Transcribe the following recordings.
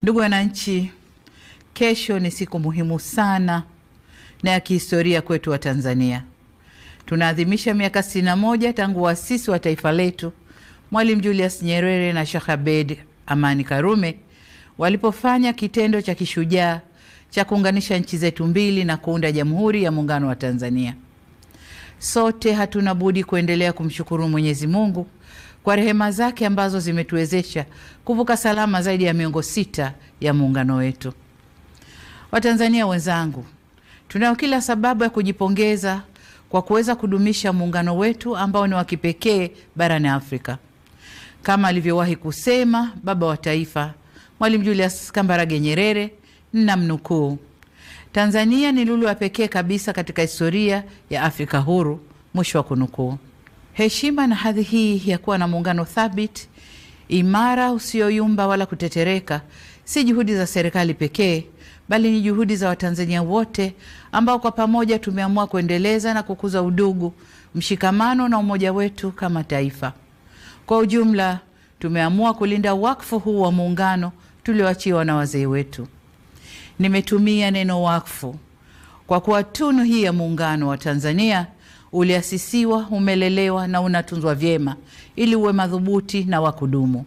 Ndugu wananchi, kesho ni siku muhimu sana na ya kihistoria kwetu wa Tanzania. Tunaadhimisha miaka 61 tangu waasisi wa taifa letu Mwalimu Julius Nyerere na Sheikh Abeid Amani Karume walipofanya kitendo cha kishujaa cha kuunganisha nchi zetu mbili na kuunda Jamhuri ya Muungano wa Tanzania. Sote hatuna budi kuendelea kumshukuru Mwenyezi Mungu kwa rehema zake ambazo zimetuwezesha kuvuka salama zaidi ya miongo 6 ya muungano wetu. Watanzania wenzangu, tunao kila sababu ya kujipongeza kwa kuweza kudumisha muungano wetu ambao ni wa kipekee barani Afrika. Kama alivyowahi kusema baba wa taifa Mwalimu Julius Kambarage Nyerere, ninamnukuu, Tanzania ni lulu ya pekee kabisa katika historia ya Afrika huru, mwisho wa kunukuu. Heshima na hadhi hii ya kuwa na muungano thabiti, imara, usioyumba wala kutetereka, si juhudi za serikali pekee, bali ni juhudi za Watanzania wote ambao kwa pamoja tumeamua kuendeleza na kukuza udugu, mshikamano na umoja wetu kama taifa. Kwa ujumla, tumeamua kulinda wakfu huu wa muungano tulioachiwa na wazee wetu. Nimetumia neno wakfu kwa kuwa tunu hii ya muungano wa Tanzania uliasisiwa, umelelewa na unatunzwa vyema ili uwe madhubuti na wa kudumu.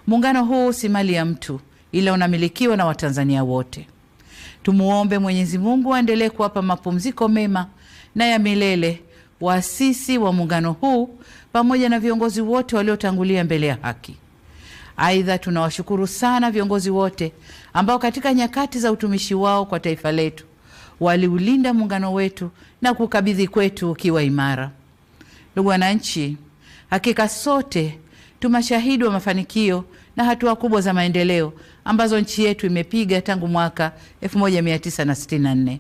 Muungano huu si mali ya mtu, ila unamilikiwa na Watanzania wote. Tumuombe Mwenyezi Mungu aendelee kuwapa mapumziko mema na ya milele waasisi wa muungano huu pamoja na viongozi wote waliotangulia mbele ya haki. Aidha, tunawashukuru sana viongozi wote ambao katika nyakati za utumishi wao kwa taifa letu waliulinda muungano wetu na kukabidhi kwetu ukiwa imara. Ndugu wananchi, hakika sote tumashahidi wa mafanikio na hatua kubwa za maendeleo ambazo nchi yetu imepiga tangu mwaka 1964.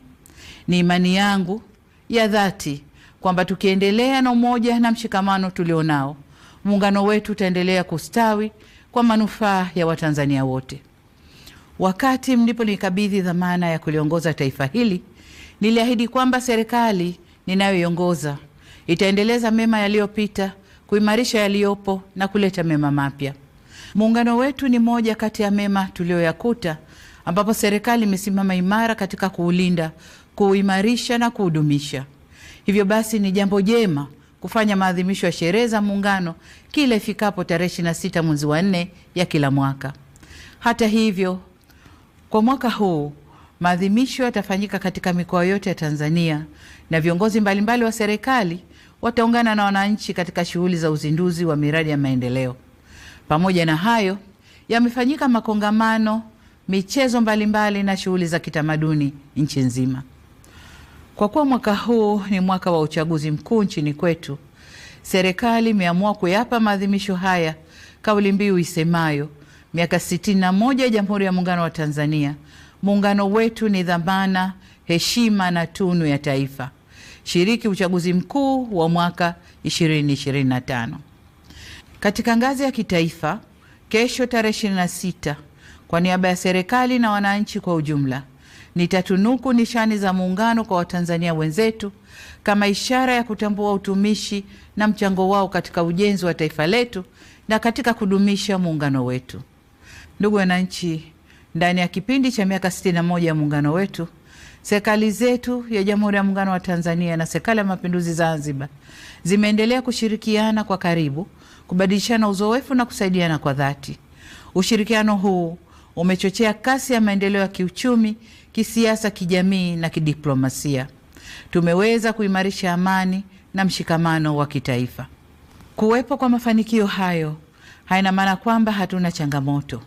Ni imani yangu ya dhati kwamba tukiendelea na umoja na mshikamano tulionao, muungano wetu utaendelea kustawi kwa manufaa ya Watanzania wote. Wakati mliponikabidhi dhamana ya kuliongoza taifa hili, niliahidi kwamba serikali ninayoiongoza itaendeleza mema yaliyopita, kuimarisha yaliyopo na kuleta mema mapya. Muungano wetu ni moja kati ya mema tulioyakuta, ambapo serikali imesimama imara katika kuulinda, kuimarisha na kuhudumisha. Hivyo basi ni jambo jema kufanya maadhimisho ya sherehe za muungano kila ifikapo tarehe 26 mwezi wa 4 ya kila mwaka. Hata hivyo, kwa mwaka huu maadhimisho yatafanyika katika mikoa yote ya Tanzania na viongozi mbalimbali wa serikali wataungana na wananchi katika shughuli za uzinduzi wa miradi ya maendeleo. Pamoja na hayo, yamefanyika makongamano, michezo mbalimbali na shughuli za kitamaduni nchi nzima. Kwa kuwa mwaka huu ni mwaka wa uchaguzi mkuu nchini kwetu, serikali imeamua kuyapa maadhimisho haya kauli mbiu isemayo miaka 61 ya Jamhuri ya Muungano wa Tanzania. Muungano wetu ni dhamana, heshima na tunu ya taifa. Shiriki uchaguzi mkuu wa mwaka 2025. Katika ngazi ya kitaifa, kesho tarehe 26, kwa niaba ya serikali na wananchi kwa ujumla, nitatunuku nishani za muungano kwa Watanzania wenzetu kama ishara ya kutambua utumishi na mchango wao katika ujenzi wa taifa letu na katika kudumisha muungano wetu. Ndugu wananchi, ndani ya kipindi cha miaka 61 ya muungano wetu, serikali zetu ya Jamhuri ya Muungano wa Tanzania na Serikali ya Mapinduzi Zanzibar zimeendelea kushirikiana kwa karibu, kubadilishana uzoefu na kusaidiana kwa dhati. Ushirikiano huu umechochea kasi ya maendeleo ya kiuchumi, kisiasa, kijamii na kidiplomasia. Tumeweza kuimarisha amani na mshikamano wa kitaifa. Kuwepo kwa mafanikio hayo haina maana kwamba hatuna changamoto.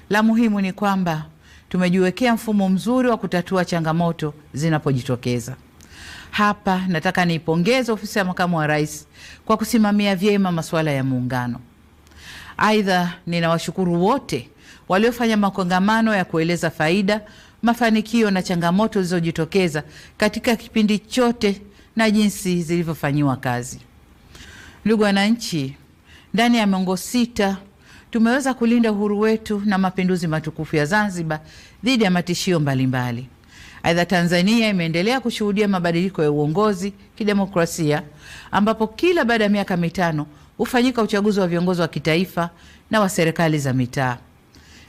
La muhimu ni kwamba tumejiwekea mfumo mzuri wa kutatua changamoto zinapojitokeza. Hapa nataka niipongeze Ofisi ya Makamu wa Rais kwa kusimamia vyema masuala ya muungano. Aidha, ninawashukuru wote waliofanya makongamano ya kueleza faida, mafanikio na changamoto zilizojitokeza katika kipindi chote na jinsi zilivyofanyiwa kazi. Ndugu wananchi, ndani ya miongo 6 tumeweza kulinda uhuru wetu na mapinduzi matukufu ya Zanzibar dhidi ya matishio mbalimbali. Aidha, Tanzania imeendelea kushuhudia mabadiliko ya uongozi kidemokrasia, ambapo kila baada ya miaka 5 hufanyika uchaguzi wa viongozi wa kitaifa na wa serikali za mitaa.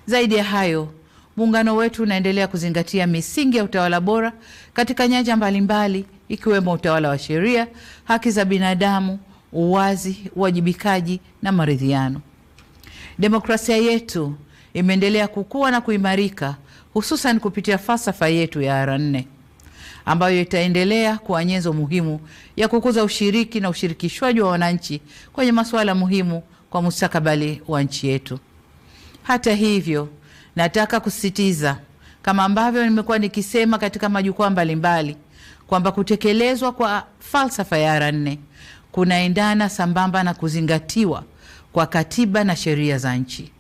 Zaidi ya hayo, muungano wetu unaendelea kuzingatia misingi ya utawala bora katika nyanja mbalimbali ikiwemo utawala wa sheria, haki za binadamu, uwazi, uwajibikaji na maridhiano. Demokrasia yetu imeendelea kukua na kuimarika, hususan kupitia falsafa yetu ya R4 ambayo itaendelea kuwa nyenzo muhimu ya kukuza ushiriki na ushirikishwaji wa wananchi kwenye masuala muhimu kwa mustakabali wa nchi yetu. Hata hivyo, nataka kusisitiza kama ambavyo nimekuwa nikisema katika majukwaa mbalimbali kwamba kutekelezwa kwa falsafa ya R4 kunaendana sambamba na kuzingatiwa kwa katiba na sheria za nchi.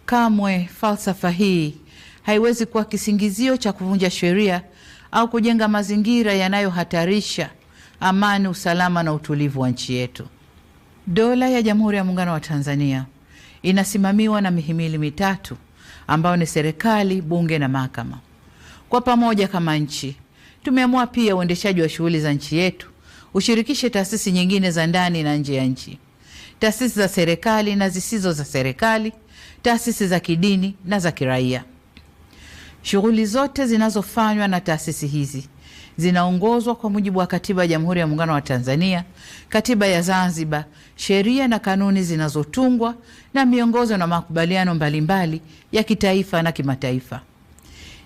Kamwe falsafa hii haiwezi kuwa kisingizio cha kuvunja sheria au kujenga mazingira yanayohatarisha amani, usalama na utulivu wa nchi yetu. Dola ya Jamhuri ya Muungano wa Tanzania inasimamiwa na mihimili mitatu ambayo ni serikali, bunge na mahakama. Kwa pamoja kama nchi, tumeamua pia uendeshaji wa shughuli za nchi yetu ushirikishe taasisi nyingine za ndani na nje ya nchi, taasisi za serikali na zisizo za serikali, taasisi za kidini na za kiraia. Shughuli zote zinazofanywa na taasisi hizi zinaongozwa kwa mujibu wa Katiba ya Jamhuri ya Muungano wa Tanzania, Katiba ya Zanzibar, sheria na kanuni zinazotungwa na miongozo na makubaliano mbalimbali ya kitaifa na kimataifa.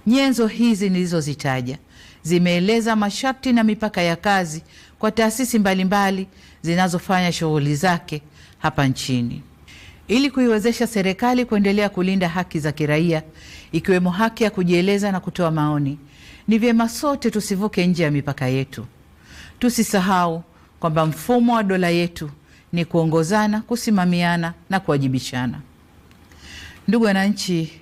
Nyenzo hizi nilizozitaja zimeeleza masharti na mipaka ya kazi kwa taasisi mbalimbali zinazofanya shughuli zake hapa nchini. Ili kuiwezesha serikali kuendelea kulinda haki za kiraia ikiwemo haki ya kujieleza na kutoa maoni, ni vyema sote tusivuke nje ya mipaka yetu. Tusisahau kwamba mfumo wa dola yetu ni kuongozana, kusimamiana na kuwajibishana. Ndugu wananchi,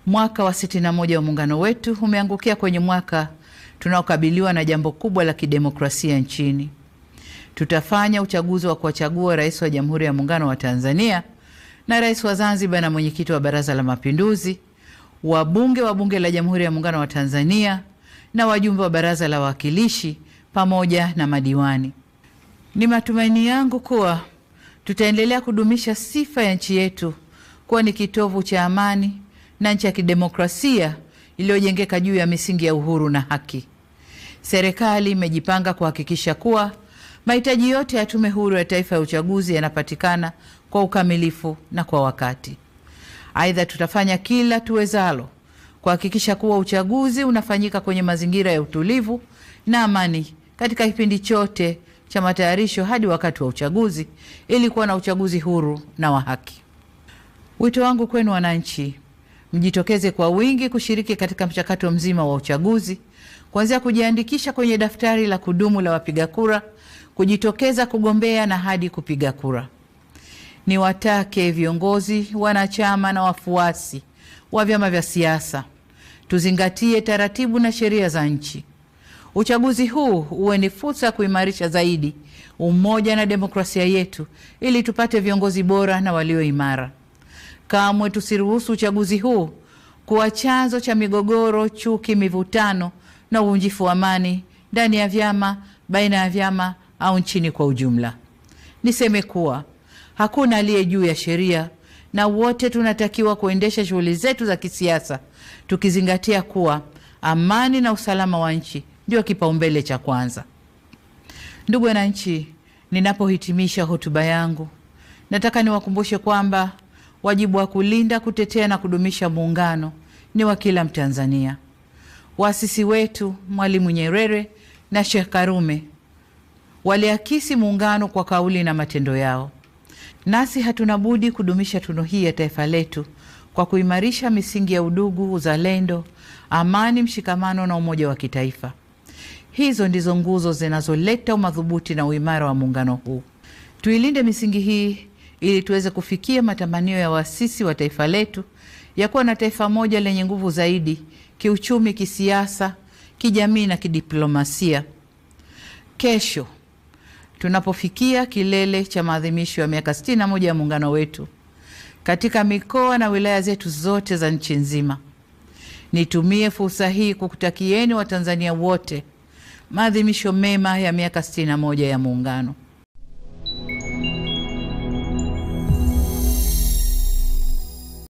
mwaka wa 61 wa muungano wetu umeangukia kwenye mwaka tunaokabiliwa na jambo kubwa la kidemokrasia nchini. Tutafanya uchaguzi wa kuwachagua rais wa Jamhuri ya Muungano wa Tanzania na rais wa Zanzibar na mwenyekiti wa Baraza la Mapinduzi, wabunge wa Bunge la Jamhuri ya Muungano wa Tanzania na wajumbe wa Baraza la Wawakilishi pamoja na madiwani. Ni matumaini yangu kuwa tutaendelea kudumisha sifa ya nchi yetu kuwa ni kitovu cha amani na nchi ya kidemokrasia iliyojengeka juu ya misingi ya uhuru na haki. Serikali imejipanga kuhakikisha kuwa mahitaji yote ya Tume Huru ya Taifa ya Uchaguzi yanapatikana kwa ukamilifu na kwa wakati. Aidha, tutafanya kila tuwezalo kuhakikisha kuwa uchaguzi unafanyika kwenye mazingira ya utulivu na amani katika kipindi chote cha matayarisho hadi wakati wa uchaguzi ili kuwa na uchaguzi huru na wa haki. Wito wangu kwenu wananchi, mjitokeze kwa wingi kushiriki katika mchakato mzima wa uchaguzi, kuanzia kujiandikisha kwenye daftari la kudumu la wapiga kura, kujitokeza kugombea na hadi kupiga kura. Niwatake viongozi, wanachama na wafuasi wa vyama vya siasa tuzingatie taratibu na sheria za nchi. Uchaguzi huu uwe ni fursa ya kuimarisha zaidi umoja na demokrasia yetu ili tupate viongozi bora na walio imara. Kamwe tusiruhusu uchaguzi huu kuwa chanzo cha migogoro, chuki, mivutano na uvunjifu wa amani ndani ya vyama, baina ya vyama au nchini kwa ujumla. Niseme kuwa hakuna aliye juu ya sheria na wote tunatakiwa kuendesha shughuli zetu za kisiasa tukizingatia kuwa amani na usalama wa nchi ndio kipaumbele cha kwanza. Ndugu wananchi, ninapohitimisha hotuba yangu, nataka niwakumbushe kwamba wajibu wa kulinda, kutetea na kudumisha muungano ni wa kila Mtanzania. Waasisi wetu Mwalimu Nyerere na Sheikh Karume waliakisi muungano kwa kauli na matendo yao. Nasi hatuna budi kudumisha tunu hii ya taifa letu kwa kuimarisha misingi ya udugu, uzalendo, amani, mshikamano na umoja wa kitaifa. Hizo ndizo nguzo zinazoleta umadhubuti na uimara wa muungano huu. Tuilinde misingi hii ili tuweze kufikia matamanio ya waasisi wa taifa letu ya kuwa na taifa moja lenye nguvu zaidi kiuchumi, kisiasa, kijamii na kidiplomasia. Kesho tunapofikia kilele cha maadhimisho ya miaka 61 ya muungano wetu katika mikoa na wilaya zetu zote za nchi nzima, nitumie fursa hii kukutakieni Watanzania wote maadhimisho mema ya miaka 61 ya muungano.